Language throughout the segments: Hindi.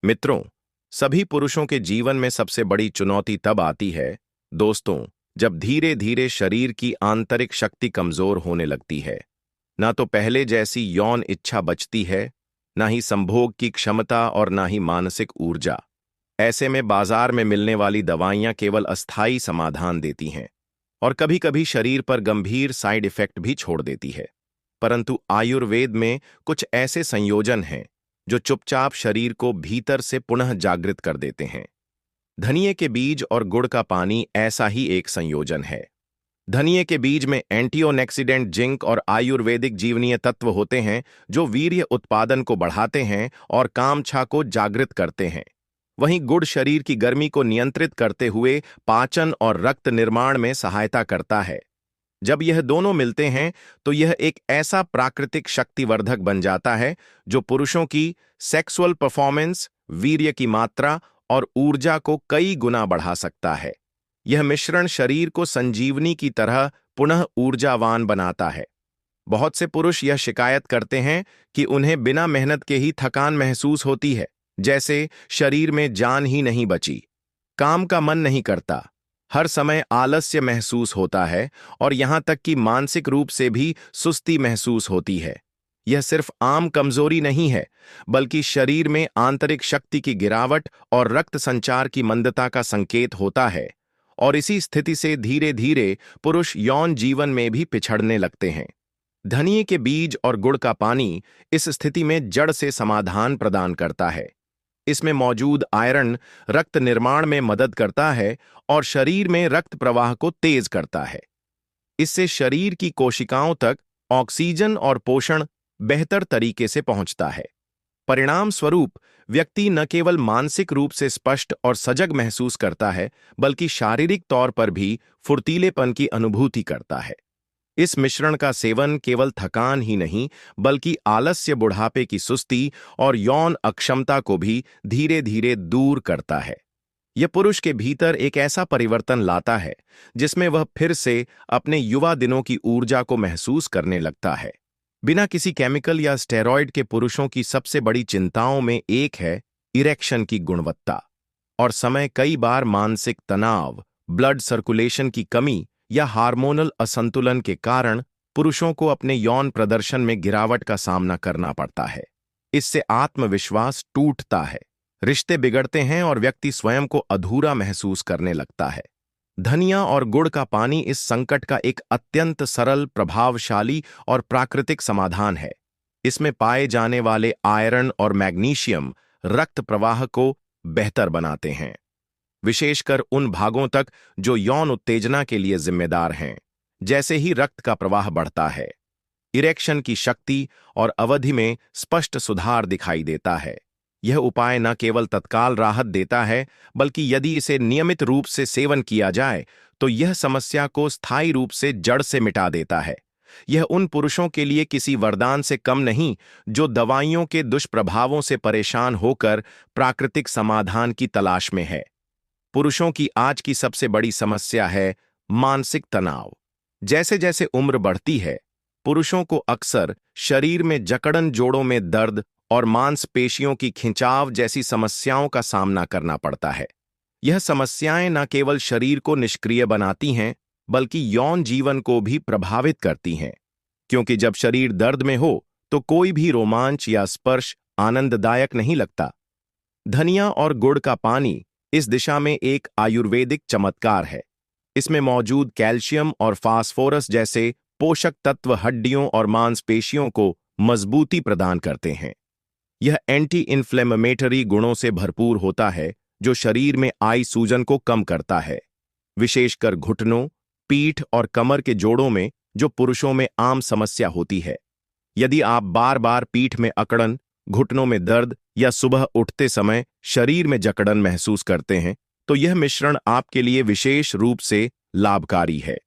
मित्रों, सभी पुरुषों के जीवन में सबसे बड़ी चुनौती तब आती है, दोस्तों, जब धीरे धीरे शरीर की आंतरिक शक्ति कमजोर होने लगती है। ना तो पहले जैसी यौन इच्छा बचती है, ना ही संभोग की क्षमता और ना ही मानसिक ऊर्जा। ऐसे में बाजार में मिलने वाली दवाइयां केवल अस्थायी समाधान देती हैं और कभी-कभी शरीर पर गंभीर साइड इफेक्ट भी छोड़ देती है। परंतु आयुर्वेद में कुछ ऐसे संयोजन हैं जो चुपचाप शरीर को भीतर से पुनः जागृत कर देते हैं। धनिये के बीज और गुड़ का पानी ऐसा ही एक संयोजन है। धनिये के बीज में एंटीऑक्सीडेंट जिंक और आयुर्वेदिक जीवनीय तत्व होते हैं जो वीर्य उत्पादन को बढ़ाते हैं और कामछा को जागृत करते हैं। वहीं गुड़ शरीर की गर्मी को नियंत्रित करते हुए पाचन और रक्त निर्माण में सहायता करता है। जब यह दोनों मिलते हैं तो यह एक ऐसा प्राकृतिक शक्तिवर्धक बन जाता है जो पुरुषों की सेक्सुअल परफॉर्मेंस, वीर्य की मात्रा और ऊर्जा को कई गुना बढ़ा सकता है। यह मिश्रण शरीर को संजीवनी की तरह पुनः ऊर्जावान बनाता है। बहुत से पुरुष यह शिकायत करते हैं कि उन्हें बिना मेहनत के ही थकान महसूस होती है, जैसे शरीर में जान ही नहीं बची, काम का मन नहीं करता, हर समय आलस्य महसूस होता है और यहां तक कि मानसिक रूप से भी सुस्ती महसूस होती है। यह सिर्फ आम कमजोरी नहीं है, बल्कि शरीर में आंतरिक शक्ति की गिरावट और रक्त संचार की मंदता का संकेत होता है। और इसी स्थिति से धीरे धीरे पुरुष यौन जीवन में भी पिछड़ने लगते हैं। धनिये के बीज और गुड़ का पानी इस स्थिति में जड़ से समाधान प्रदान करता है। इसमें मौजूद आयरन रक्त निर्माण में मदद करता है और शरीर में रक्त प्रवाह को तेज करता है। इससे शरीर की कोशिकाओं तक ऑक्सीजन और पोषण बेहतर तरीके से पहुंचता है। परिणाम स्वरूप व्यक्ति न केवल मानसिक रूप से स्पष्ट और सजग महसूस करता है, बल्कि शारीरिक तौर पर भी फुर्तीलेपन की अनुभूति करता है। इस मिश्रण का सेवन केवल थकान ही नहीं, बल्कि आलस्य, बुढ़ापे की सुस्ती और यौन अक्षमता को भी धीरे धीरे दूर करता है। यह पुरुष के भीतर एक ऐसा परिवर्तन लाता है जिसमें वह फिर से अपने युवा दिनों की ऊर्जा को महसूस करने लगता है। बिना किसी केमिकल या स्टेरॉयड के पुरुषों की सबसे बड़ी चिंताओं में एक है इरेक्शन की गुणवत्ता और समय। कई बार मानसिक तनाव, ब्लड सर्कुलेशन की कमी या हार्मोनल असंतुलन के कारण पुरुषों को अपने यौन प्रदर्शन में गिरावट का सामना करना पड़ता है। इससे आत्मविश्वास टूटता है, रिश्ते बिगड़ते हैं और व्यक्ति स्वयं को अधूरा महसूस करने लगता है। धनिया और गुड़ का पानी इस संकट का एक अत्यंत सरल, प्रभावशाली और प्राकृतिक समाधान है। इसमें पाए जाने वाले आयरन और मैग्नीशियम रक्त प्रवाह को बेहतर बनाते हैं, विशेषकर उन भागों तक जो यौन उत्तेजना के लिए जिम्मेदार हैं। जैसे ही रक्त का प्रवाह बढ़ता है, इरेक्शन की शक्ति और अवधि में स्पष्ट सुधार दिखाई देता है। यह उपाय न केवल तत्काल राहत देता है, बल्कि यदि इसे नियमित रूप से सेवन किया जाए तो यह समस्या को स्थायी रूप से जड़ से मिटा देता है। यह उन पुरुषों के लिए किसी वरदान से कम नहीं जो दवाइयों के दुष्प्रभावों से परेशान होकर प्राकृतिक समाधान की तलाश में है। पुरुषों की आज की सबसे बड़ी समस्या है मानसिक तनाव। जैसे जैसे उम्र बढ़ती है, पुरुषों को अक्सर शरीर में जकड़न, जोड़ों में दर्द और मांसपेशियों की खिंचाव जैसी समस्याओं का सामना करना पड़ता है। यह समस्याएं न केवल शरीर को निष्क्रिय बनाती हैं, बल्कि यौन जीवन को भी प्रभावित करती हैं, क्योंकि जब शरीर दर्द में हो तो कोई भी रोमांच या स्पर्श आनंददायक नहीं लगता। धनिया और गुड़ का पानी इस दिशा में एक आयुर्वेदिक चमत्कार है। इसमें मौजूद कैल्शियम और फास्फोरस जैसे पोषक तत्व हड्डियों और मांसपेशियों को मजबूती प्रदान करते हैं। यह एंटी इन्फ्लेमेटरी गुणों से भरपूर होता है जो शरीर में आई सूजन को कम करता है, विशेषकर घुटनों, पीठ और कमर के जोड़ों में, जो पुरुषों में आम समस्या होती है। यदि आप बार बार पीठ में अकड़न, घुटनों में दर्द या सुबह उठते समय शरीर में जकड़न महसूस करते हैं, तो यह मिश्रण आपके लिए विशेष रूप से लाभकारी है।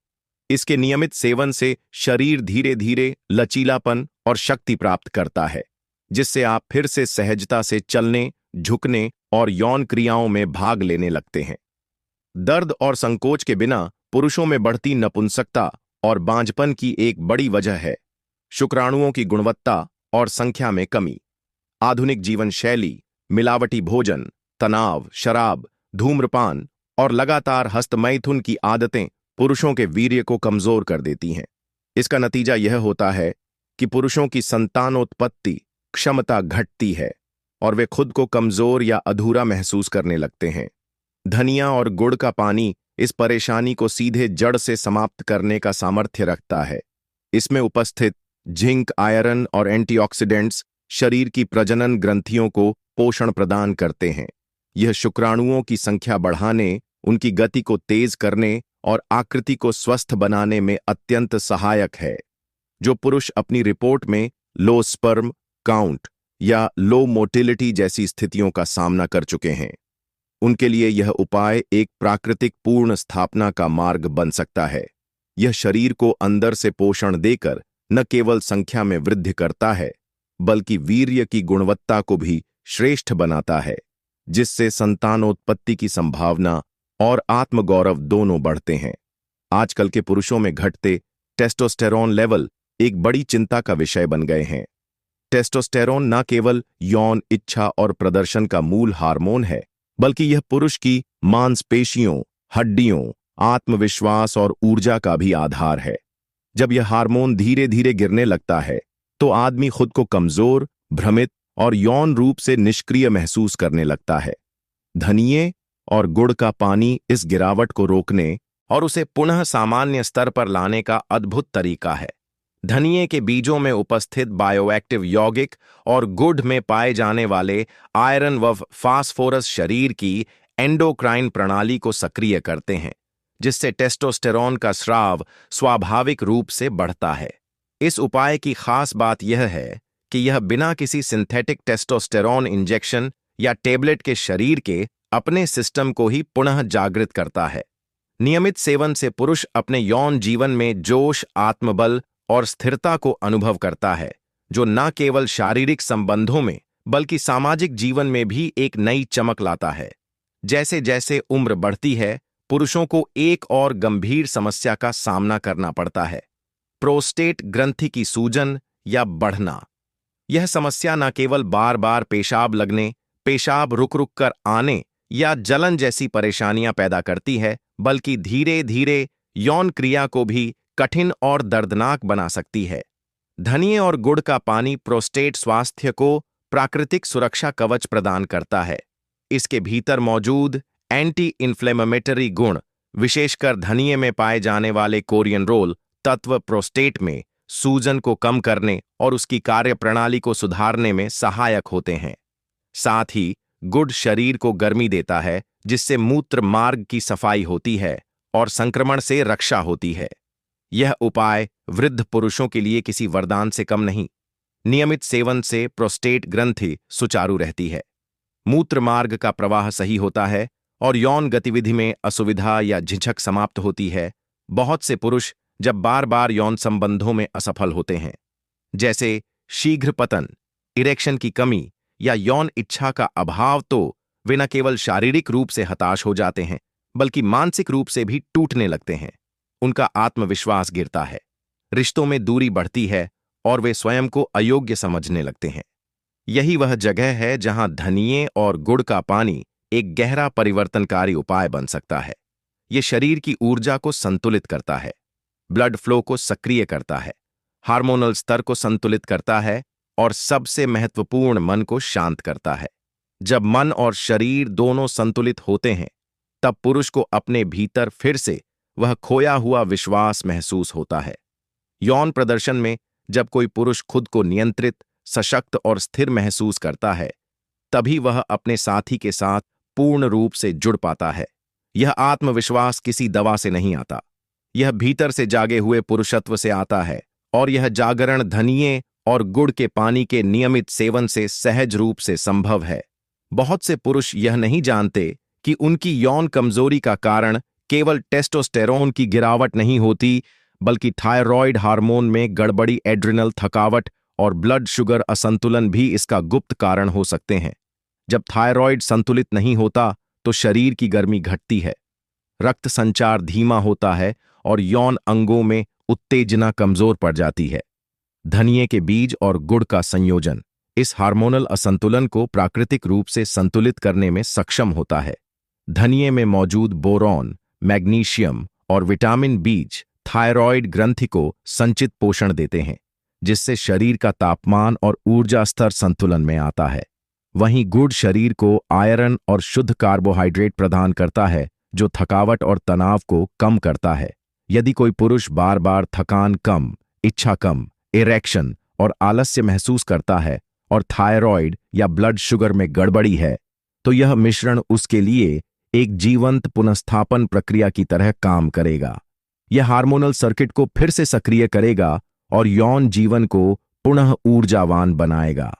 इसके नियमित सेवन से शरीर धीरे धीरे लचीलापन और शक्ति प्राप्त करता है, जिससे आप फिर से सहजता से चलने, झुकने और यौन क्रियाओं में भाग लेने लगते हैं। दर्द और संकोच के बिना पुरुषों में बढ़ती नपुंसकता और बांझपन की एक बड़ी वजह है शुक्राणुओं की गुणवत्ता और संख्या में कमी। आधुनिक जीवन शैली, मिलावटी भोजन, तनाव, शराब, धूम्रपान और लगातार हस्तमैथुन की आदतें पुरुषों के वीर्य को कमजोर कर देती हैं। इसका नतीजा यह होता है कि पुरुषों की संतानोत्पत्ति क्षमता घटती है और वे खुद को कमजोर या अधूरा महसूस करने लगते हैं। धनिया और गुड़ का पानी इस परेशानी को सीधे जड़ से समाप्त करने का सामर्थ्य रखता है। इसमें उपस्थित जिंक, आयरन और एंटीऑक्सीडेंट्स शरीर की प्रजनन ग्रंथियों को पोषण प्रदान करते हैं। यह शुक्राणुओं की संख्या बढ़ाने, उनकी गति को तेज करने और आकृति को स्वस्थ बनाने में अत्यंत सहायक है। जो पुरुष अपनी रिपोर्ट में लो स्पर्म काउंट या लो मोटिलिटी जैसी स्थितियों का सामना कर चुके हैं, उनके लिए यह उपाय एक प्राकृतिक पूर्ण स्थापना का मार्ग बन सकता है। यह शरीर को अंदर से पोषण देकर न केवल संख्या में वृद्धि करता है, बल्कि वीर्य की गुणवत्ता को भी श्रेष्ठ बनाता है, जिससे संतानोत्पत्ति की संभावना और आत्मगौरव दोनों बढ़ते हैं। आजकल के पुरुषों में घटते टेस्टोस्टेरोन लेवल एक बड़ी चिंता का विषय बन गए हैं। टेस्टोस्टेरोन न केवल यौन इच्छा और प्रदर्शन का मूल हार्मोन है, बल्कि यह पुरुष की मांसपेशियों, हड्डियों, आत्मविश्वास और ऊर्जा का भी आधार है। जब यह हार्मोन धीरे धीरे गिरने लगता है, तो आदमी खुद को कमजोर, भ्रमित और यौन रूप से निष्क्रिय महसूस करने लगता है। धनिये और गुड़ का पानी इस गिरावट को रोकने और उसे पुनः सामान्य स्तर पर लाने का अद्भुत तरीका है। धनिये के बीजों में उपस्थित बायोएक्टिव यौगिक और गुड़ में पाए जाने वाले आयरन व फास्फोरस शरीर की एंडोक्राइन प्रणाली को सक्रिय करते हैं, जिससे टेस्टोस्टेरोन का स्राव स्वाभाविक रूप से बढ़ता है। इस उपाय की खास बात यह है कि यह बिना किसी सिंथेटिक टेस्टोस्टेरोन इंजेक्शन या टेबलेट के शरीर के अपने सिस्टम को ही पुनः जागृत करता है। नियमित सेवन से पुरुष अपने यौन जीवन में जोश, आत्मबल और स्थिरता को अनुभव करता है, जो न केवल शारीरिक संबंधों में बल्कि सामाजिक जीवन में भी एक नई चमक लाता है। जैसे जैसे उम्र बढ़ती है, पुरुषों को एक और गंभीर समस्या का सामना करना पड़ता है, प्रोस्टेट ग्रंथि की सूजन या बढ़ना। यह समस्या न केवल बार बार पेशाब लगने, पेशाब रुक रुक कर आने या जलन जैसी परेशानियां पैदा करती है, बल्कि धीरे धीरे यौन क्रिया को भी कठिन और दर्दनाक बना सकती है। धनिये और गुड़ का पानी प्रोस्टेट स्वास्थ्य को प्राकृतिक सुरक्षा कवच प्रदान करता है। इसके भीतर मौजूद एंटी इन्फ्लेमेटरी गुण, विशेषकर धनिये में पाए जाने वाले कोरियनरोल तत्व, प्रोस्टेट में सूजन को कम करने और उसकी कार्यप्रणाली को सुधारने में सहायक होते हैं। साथ ही गुड़ शरीर को गर्मी देता है, जिससे मूत्र मार्ग की सफाई होती है और संक्रमण से रक्षा होती है। यह उपाय वृद्ध पुरुषों के लिए किसी वरदान से कम नहीं। नियमित सेवन से प्रोस्टेट ग्रंथि सुचारू रहती है, मूत्र मार्ग का प्रवाह सही होता है और यौन गतिविधि में असुविधा या झिझक समाप्त होती है। बहुत से पुरुष जब बार बार यौन संबंधों में असफल होते हैं, जैसे शीघ्र पतन, इरेक्शन की कमी या यौन इच्छा का अभाव, तो वे न केवल शारीरिक रूप से हताश हो जाते हैं, बल्कि मानसिक रूप से भी टूटने लगते हैं। उनका आत्मविश्वास गिरता है, रिश्तों में दूरी बढ़ती है और वे स्वयं को अयोग्य समझने लगते हैं। यही वह जगह है जहां धनिये और गुड़ का पानी एक गहरा परिवर्तनकारी उपाय बन सकता है। यह शरीर की ऊर्जा को संतुलित करता है, ब्लड फ्लो को सक्रिय करता है, हार्मोनल स्तर को संतुलित करता है और सबसे महत्वपूर्ण मन को शांत करता है। जब मन और शरीर दोनों संतुलित होते हैं, तब पुरुष को अपने भीतर फिर से वह खोया हुआ विश्वास महसूस होता है। यौन प्रदर्शन में जब कोई पुरुष खुद को नियंत्रित, सशक्त और स्थिर महसूस करता है, तभी वह अपने साथी के साथ पूर्ण रूप से जुड़ पाता है। यह आत्मविश्वास किसी दवा से नहीं आता, यह भीतर से जागे हुए पुरुषत्व से आता है और यह जागरण धनिये और गुड़ के पानी के नियमित सेवन से सहज रूप से संभव है। बहुत से पुरुष यह नहीं जानते कि उनकी यौन कमजोरी का कारण केवल टेस्टोस्टेरोन की गिरावट नहीं होती, बल्कि थायराइड हार्मोन में गड़बड़ी, एड्रिनल थकावट और ब्लड शुगर असंतुलन भी इसका गुप्त कारण हो सकते हैं। जब थायराइड संतुलित नहीं होता, तो शरीर की गर्मी घटती है, रक्त संचार धीमा होता है और यौन अंगों में उत्तेजना कमजोर पड़ जाती है। धनिये के बीज और गुड़ का संयोजन इस हार्मोनल असंतुलन को प्राकृतिक रूप से संतुलित करने में सक्षम होता है। धनिये में मौजूद बोरॉन, मैग्नीशियम और विटामिन बीज थायराइड ग्रंथि को संचित पोषण देते हैं, जिससे शरीर का तापमान और ऊर्जा स्तर संतुलन में आता है। वहीं गुड़ शरीर को आयरन और शुद्ध कार्बोहाइड्रेट प्रदान करता है, जो थकावट और तनाव को कम करता है। यदि कोई पुरुष बार बार थकान कम, इच्छा कम, इरेक्शन और आलस्य महसूस करता है और थायराइड या ब्लड शुगर में गड़बड़ी है, तो यह मिश्रण उसके लिए एक जीवंत पुनर्स्थापन प्रक्रिया की तरह काम करेगा। यह हार्मोनल सर्किट को फिर से सक्रिय करेगा और यौन जीवन को पुनः ऊर्जावान बनाएगा।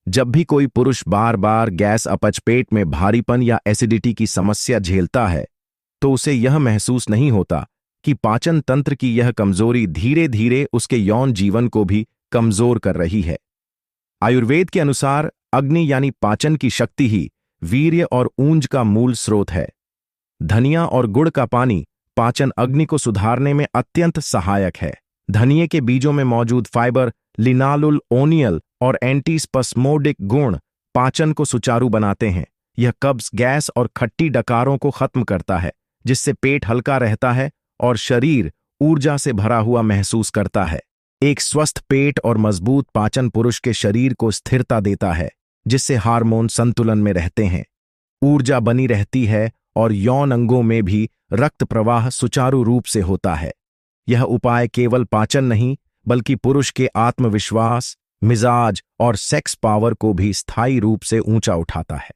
जब भी कोई पुरुष बार बार गैस, अपच, पेट में भारीपन या एसिडिटी की समस्या झेलता है, तो उसे यह महसूस नहीं होता कि पाचन तंत्र की यह कमजोरी धीरे धीरे उसके यौन जीवन को भी कमजोर कर रही है। आयुर्वेद के अनुसार अग्नि यानी पाचन की शक्ति ही वीर्य और ऊंज का मूल स्रोत है। धनिया और गुड़ का पानी पाचन अग्नि को सुधारने में अत्यंत सहायक है। धनिये के बीजों में मौजूद फाइबर, लिनालुल ओनियल और एंटीस्पस्मोडिक गुण पाचन को सुचारू बनाते हैं। यह कब्ज, गैस और खट्टी डकारों को खत्म करता है, जिससे पेट हल्का रहता है और शरीर ऊर्जा से भरा हुआ महसूस करता है। एक स्वस्थ पेट और मजबूत पाचन पुरुष के शरीर को स्थिरता देता है, जिससे हार्मोन संतुलन में रहते हैं, ऊर्जा बनी रहती है और यौन अंगों में भी रक्त प्रवाह सुचारू रूप से होता है। यह उपाय केवल पाचन नहीं, बल्कि पुरुष के आत्मविश्वास, मिजाज और सेक्स पावर को भी स्थायी रूप से ऊंचा उठाता है।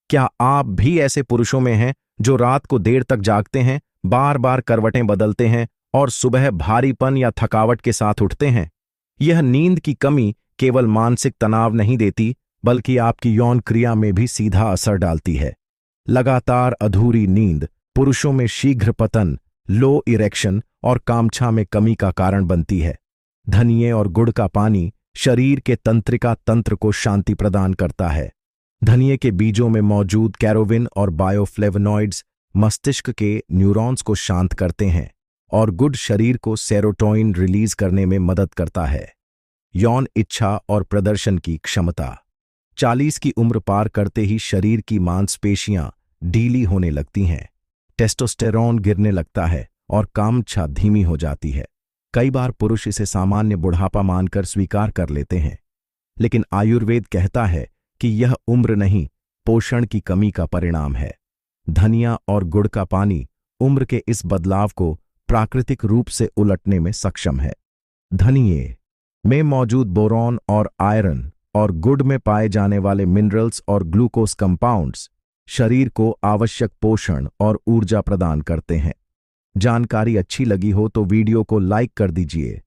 क्या आप भी ऐसे पुरुषों में हैं जो रात को देर तक जागते हैं, बार बार करवटें बदलते हैं और सुबह भारीपन या थकावट के साथ उठते हैं? यह नींद की कमी केवल मानसिक तनाव नहीं देती, बल्कि आपकी यौन क्रिया में भी सीधा असर डालती है। लगातार अधूरी नींद पुरुषों में शीघ्र पतन, लो इरेक्शन और कामछा में कमी का कारण बनती है। धनिये और गुड़ का पानी शरीर के तंत्रिका तंत्र को शांति प्रदान करता है। धनिये के बीजों में मौजूद कैरोविन और बायोफ्लेवोनॉइड्स मस्तिष्क के न्यूरॉन्स को शांत करते हैं और गुड़ शरीर को सेरोटोनिन रिलीज करने में मदद करता है। यौन इच्छा और प्रदर्शन की क्षमता 40 की उम्र पार करते ही शरीर की मांसपेशियां ढीली होने लगती हैं, टेस्टोस्टेरोन गिरने लगता है और कामछा धीमी हो जाती है। कई बार पुरुष इसे सामान्य बुढ़ापा मानकर स्वीकार कर लेते हैं, लेकिन आयुर्वेद कहता है कि यह उम्र नहीं, पोषण की कमी का परिणाम है। धनिया और गुड़ का पानी उम्र के इस बदलाव को प्राकृतिक रूप से उलटने में सक्षम है। धनिये में मौजूद बोरॉन और आयरन और गुड़ में पाए जाने वाले मिनरल्स और ग्लूकोज कंपाउंड्स शरीर को आवश्यक पोषण और ऊर्जा प्रदान करते हैं। जानकारी अच्छी लगी हो तो वीडियो को लाइक कर दीजिए